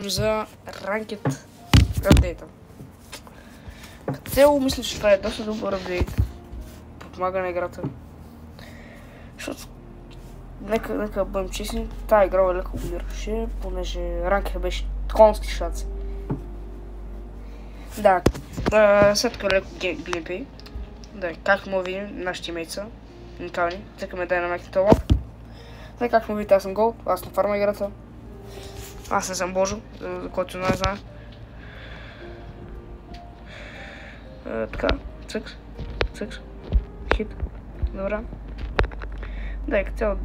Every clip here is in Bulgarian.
за ранкет апдейта. Като цяло мисля, че това е доста добър апдейт. Подмага на играта. Защото нека бъдем честни, тази игра леко умираше, понеже ранкета беше конски шаци. Да, след като леко геймплей. Да, как му видим нашите тимейца, уникални, цъкаме да е на мекната лоб. Да, как му видите, аз съм гол, аз съм фарма играта. Аз не съм Божо, за който не знае. Така, цъкс, хит, добра. Да, и като цяло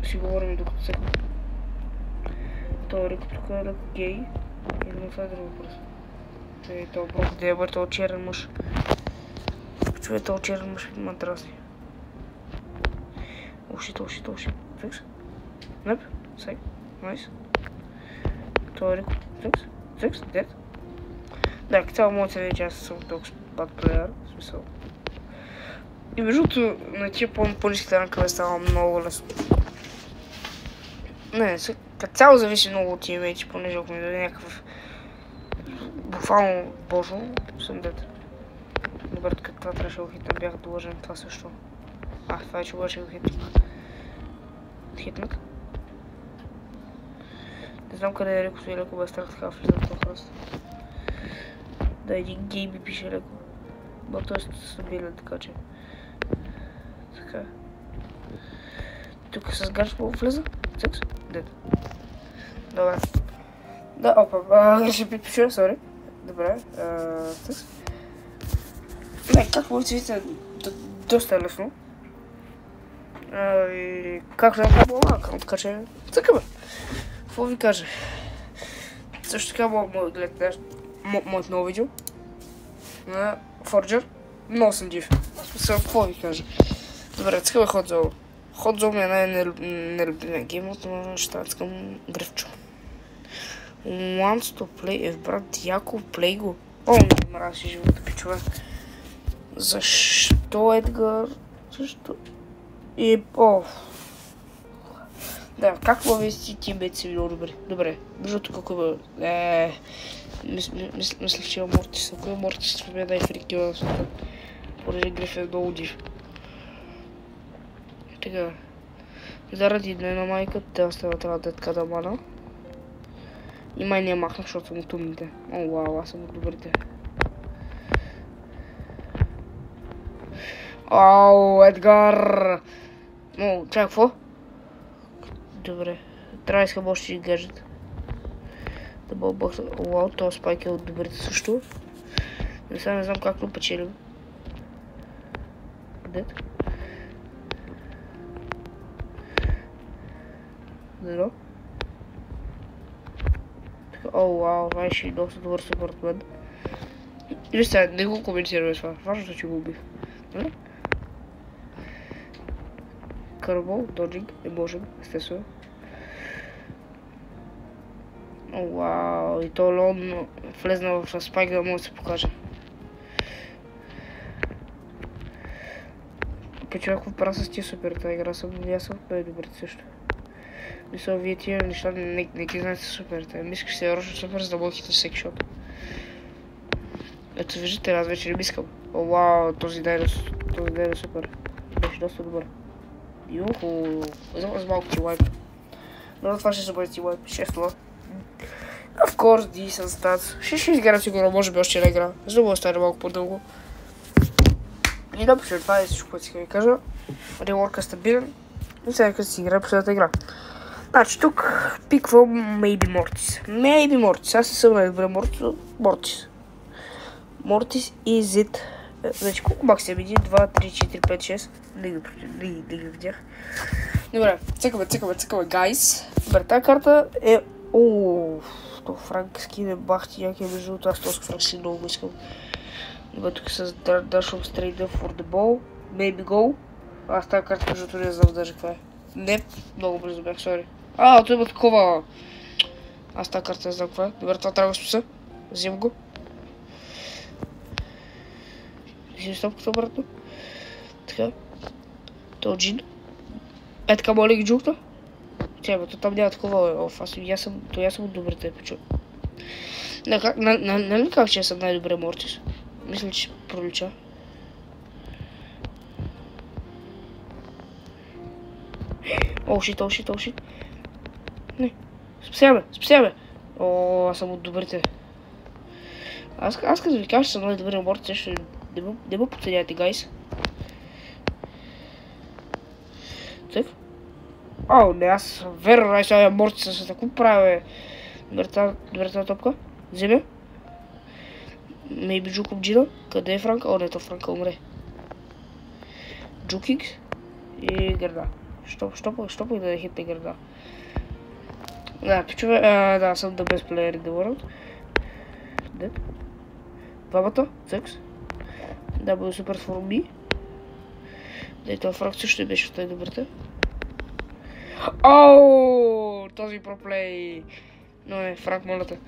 си говорим докато цъкам. Той Рико тук е леко гей, или това е друг въпрос. Ей, това брок, да е този черен мъж. Чуе този черен мъж, ма драсни. Уши, цъкс. Неп, сек, найс. Той Рико, цъкс, дед. Да, като цяло може да се види, че аз съм толкова бад плеер, в смисъл. И междуто на тия по-ниските ранкове става много лесно. Не, като цяло зависи много от тимейти, понеже ако ми даде някакъв буквално Божо, съм дед. Добре, като това трябваше да го хитна, бях длъжен това също. Това е, че обаче го хитнах. Хитнах. Не знам къде е леко, стои леко без страх, така влизам в този хръст. Да, един гей ми пише леко. Ба той е стабилен, така че. Така. Тук с гаджето влиза. Цъкс. Дед. Добре. Да, опа, ще припиша, сори. Добре. Цъкс. Не, как може да видите, доста лесно. И как да направя аккаунт, така че цъкаме. Какво ви кажа? Също така мога да гледате моето ново видео на Forger. Много съм див. Какво ви кажа? Добре, цъкаме Hot Zone ми е най-нелюбимия гейм, но ще цъкам Грифчо. Wants to play, брат, яко плей го. О, не мрази живота, пичове. Защо, Едгар? Защо? Да, как ловести тимбейт си много добре. Добре, междуто какво е... Мислех, че има Мортис. Ако е Мортис, това е най-фрики в света. Поради Гриф е много див. Така. Заради дне на майка, те трябва да е така да мана. И май не я махнах, защото съм от умните. О, вау, аз съм от добрите. Ау, Едгар! О, чакай, какво? Добре, трябва да искам още гаджет. Да бълбах. Уау, този спайк е от добрите също. Сега не знам как го печелим. Дед? Дедо? О, вау, ще е доста добър супер от мен. Или сега, не го коментираме това. Важното, че го убих. Нали? Кърбол, доджинг, не можем, естествено. О, вау, и то лон влезна в спайк да може да се покаже. Печува, ако правя с тия супер, тази игра съм най-добрите също. Мисля, вие тия неща не ги знаете супер, мислиш, че се рожа супер, за да мога хитна всеки шот. Ето виждате, аз вече не мискам. О, вау, този ден е супер. Беше доста добър. Юху, за малко ти лайп. Но това ще бъде ти лайп, 6-0. Of course, decent stats. Ще изгарам сигурно, може би още една игра, за да го остане малко по-дълго. И да, това е всичко, което си ви кажа. Реворка е стабилен. И сега като си играя последната игра. Значи тук пиквам Maybe Mortis. Аз не съм най-добре Mortis. Mortis и Zit. Значи колко бак се види? 2, 3, 4, 5, 6. Не ги видях. Добре, цъкаме, guys. Добре, тази карта е... То франк скин бахти яки между другото. Аз този франк скин много искам. Добре, тук с Dash of Straight for the ball. Maybe go. Аз тази карта между другото не знам даже каква е. Не, много близо бях, сори. То има такова... Аз тази карта не знам каква е. Добре, това трябва да спаса. Взимам го. Взимам стопката обратно. Така. То джин. Така моля ги джукта. Чай, то там няма такова оф, аз съм от добрите пичо. Нали как че съм най-добре Мортис? Мисля, че ще пролича. О, шит. Не. Спасяваме. О, аз съм от добрите. Аз като ви кажа, че съм най-добре Мортис, ще не ме подценяйте, гайс. Так. О, не, аз верно, сега Мортис се тако правя, добре тази топка. Вземе. Maybe Джуков Джино. Къде е Франк? О, не, то Франка умре. Джукикс и гърда. Що пък да хитне гърда? Да, пичове, да, съм the best player in the world. Dead. Двамата, секс. Да, бъде супер for me. Да, и това Франк също беше в най-добрите. Ооо, този проплей. Но не, Франк, моля те.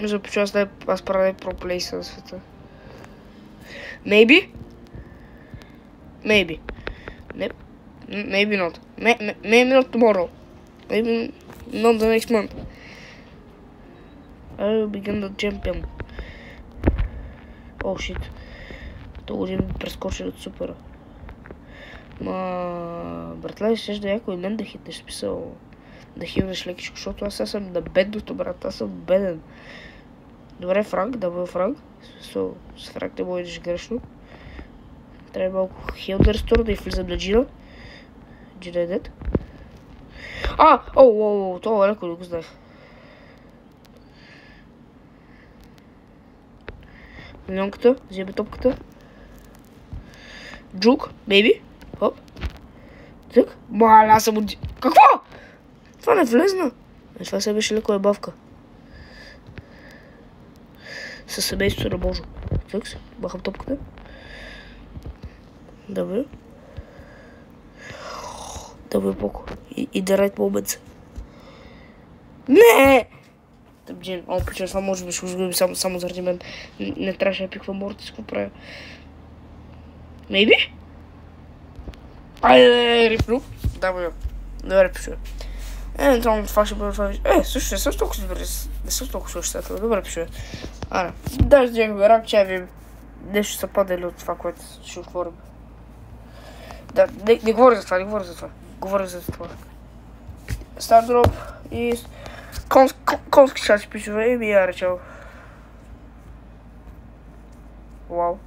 Мисля, че аз правя най-проплей на света. Maybe? Maybe. Maybe not. Maybe not tomorrow. Maybe not the next month. I will begin the champion. Oh shit. То уже ми прескочи от супера. Братле, ще да яко и мен да хитнеш списал. Да хилнеш лекичко, защото аз съм на бедното, брат. Аз съм беден. Добре, Франк, да бъде Франк. С Франк не можеш грешно. Трябва малко хил да рестора, да и влизам на Джина. Джина е дед. Това леко не го знаех. Милионката, вземе топката. Джук, бейби. Хоп. Так. Маля, аз съм от... Какво? Това не влезна. Това се беше леко бавка. Със семейството на Божо. Так, махам топката. Добре. Добре, поко. И the right moments. Не! Тъмджин, причем това може би ще го загубим само заради мен. Не трябваше да пиква Мортис, какво правя. Maybe? Айде, рипну. Да, бе. Добре, пишу. Това ще бъде това. Също не съм толкова добре. Не съм толкова същата. Добре, пишу. Ара. Даже дяхме рак, че ви нещо са падали от това, което ще отворим. Да, не говоря за това, Говоря за това. Стардроп и... Конски шанси пишува и ми я речал. Вау.